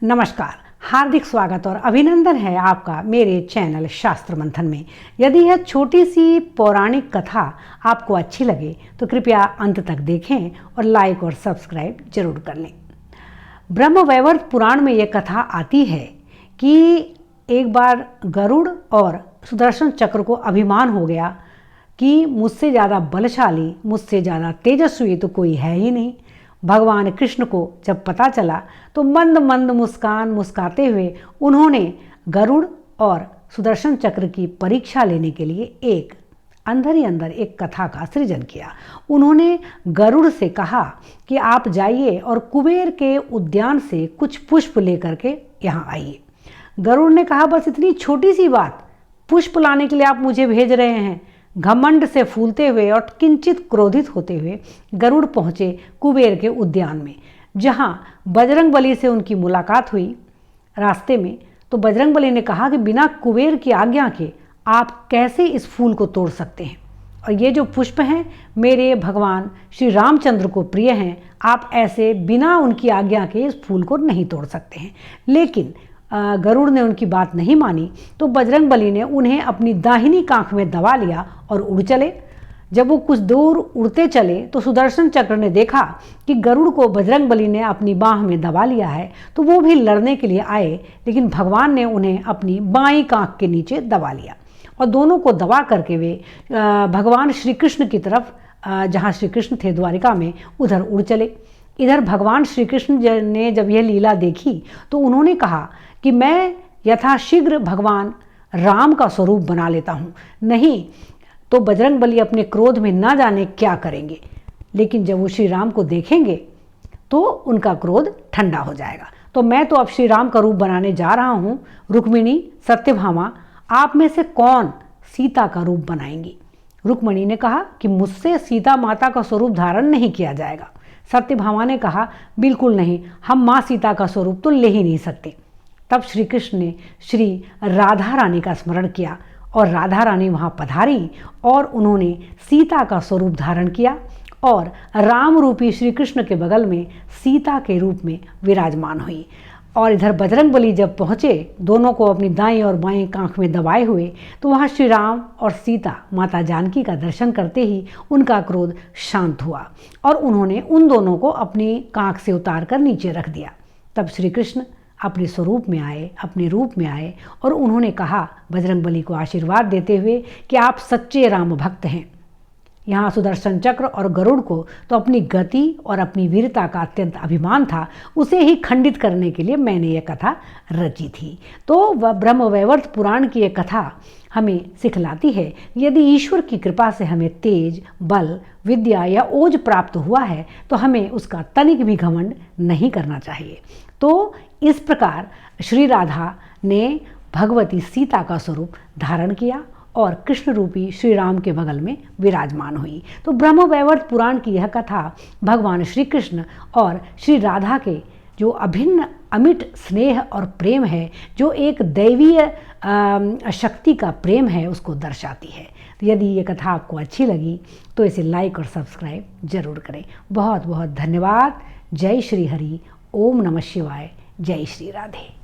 नमस्कार, हार्दिक स्वागत और अभिनंदन है आपका मेरे चैनल शास्त्र मंथन में। यदि यह छोटी सी पौराणिक कथा आपको अच्छी लगे तो कृपया अंत तक देखें और लाइक और सब्सक्राइब जरूर कर लें। ब्रह्मवैवर्त पुराण में यह कथा आती है कि एक बार गरुड़ और सुदर्शन चक्र को अभिमान हो गया कि मुझसे ज़्यादा बलशाली, मुझसे ज़्यादा तेजस्वी तो कोई है ही नहीं। भगवान कृष्ण को जब पता चला तो मंद मंद मुस्काते हुए उन्होंने गरुड़ और सुदर्शन चक्र की परीक्षा लेने के लिए एक अंदर ही अंदर एक कथा का सृजन किया। उन्होंने गरुड़ से कहा कि आप जाइए और कुबेर के उद्यान से कुछ पुष्प लेकर के यहाँ आइए। गरुड़ ने कहा, बस इतनी छोटी सी बात, पुष्प लाने के लिए आप मुझे भेज रहे हैं? घमंड से फूलते हुए और किंचित क्रोधित होते हुए गरुड़ पहुँचे कुबेर के उद्यान में, जहाँ बजरंगबली से उनकी मुलाकात हुई। रास्ते में तो बजरंगबली ने कहा कि बिना कुबेर की आज्ञा के आप कैसे इस फूल को तोड़ सकते हैं, और ये जो पुष्प हैं मेरे भगवान श्री रामचंद्र को प्रिय हैं, आप ऐसे बिना उनकी आज्ञा के इस फूल को नहीं तोड़ सकते हैं। लेकिन गरुड़ ने उनकी बात नहीं मानी तो बजरंगबली ने उन्हें अपनी दाहिनी कांख में दबा लिया और उड़ चले। जब वो कुछ दूर उड़ते चले तो सुदर्शन चक्र ने देखा कि गरुड़ को बजरंगबली ने अपनी बाह में दबा लिया है, तो वो भी लड़ने के लिए आए, लेकिन भगवान ने उन्हें अपनी बाईं कांख के नीचे दबा लिया और दोनों को दबा करके वे भगवान श्री कृष्ण की तरफ, जहाँ श्री कृष्ण थे द्वारिका में, उधर उड़ चले। इधर भगवान श्री कृष्ण ने जब यह लीला देखी तो उन्होंने कहा कि मैं यथाशीघ्र भगवान राम का स्वरूप बना लेता हूँ, नहीं तो बजरंगबली अपने क्रोध में ना जाने क्या करेंगे, लेकिन जब वो श्री राम को देखेंगे तो उनका क्रोध ठंडा हो जाएगा। तो मैं तो अब श्री राम का रूप बनाने जा रहा हूँ। रुक्मिणी, सत्यभामा, आप में से कौन सीता का रूप बनाएंगी? रुक्मिणी ने कहा कि मुझसे सीता माता का स्वरूप धारण नहीं किया जाएगा। सत्यभामा ने कहा, बिल्कुल नहीं, हम माँ सीता का स्वरूप तो ले ही नहीं सकते। तब श्री कृष्ण ने श्री राधा रानी का स्मरण किया और राधा रानी वहाँ पधारी और उन्होंने सीता का स्वरूप धारण किया और राम रूपी श्री कृष्ण के बगल में सीता के रूप में विराजमान हुई। और इधर बजरंगबली जब पहुँचे, दोनों को अपनी दाईं और बाईं कांख में दबाए हुए, तो वहाँ श्री राम और सीता माता जानकी का दर्शन करते ही उनका क्रोध शांत हुआ और उन्होंने उन दोनों को अपनी कांख से उतार कर नीचे रख दिया। तब श्री कृष्ण अपने स्वरूप में आए, अपने रूप में आए और उन्होंने कहा बजरंगबली को आशीर्वाद देते हुए कि आप सच्चे राम भक्त हैं। यहाँ सुदर्शन चक्र और गरुड़ को तो अपनी गति और अपनी वीरता का अत्यंत अभिमान था, उसे ही खंडित करने के लिए मैंने यह कथा रची थी। तो वह ब्रह्मवैवर्त पुराण की यह कथा हमें सिखलाती है, यदि ईश्वर की कृपा से हमें तेज, बल, विद्या या ओज प्राप्त हुआ है तो हमें उसका तनिक भी घमंड नहीं करना चाहिए। तो इस प्रकार श्री राधा ने भगवती सीता का स्वरूप धारण किया और कृष्ण रूपी श्री राम के बगल में विराजमान हुई। तो ब्रह्मवैवर्त पुराण की यह कथा भगवान श्री कृष्ण और श्री राधा के जो अभिन्न अमिट स्नेह और प्रेम है, जो एक दैवीय शक्ति का प्रेम है, उसको दर्शाती है। तो यदि ये कथा आपको अच्छी लगी तो इसे लाइक और सब्सक्राइब जरूर करें। बहुत बहुत धन्यवाद। जय श्री हरि, ओम नमः शिवाय, जय श्री राधे।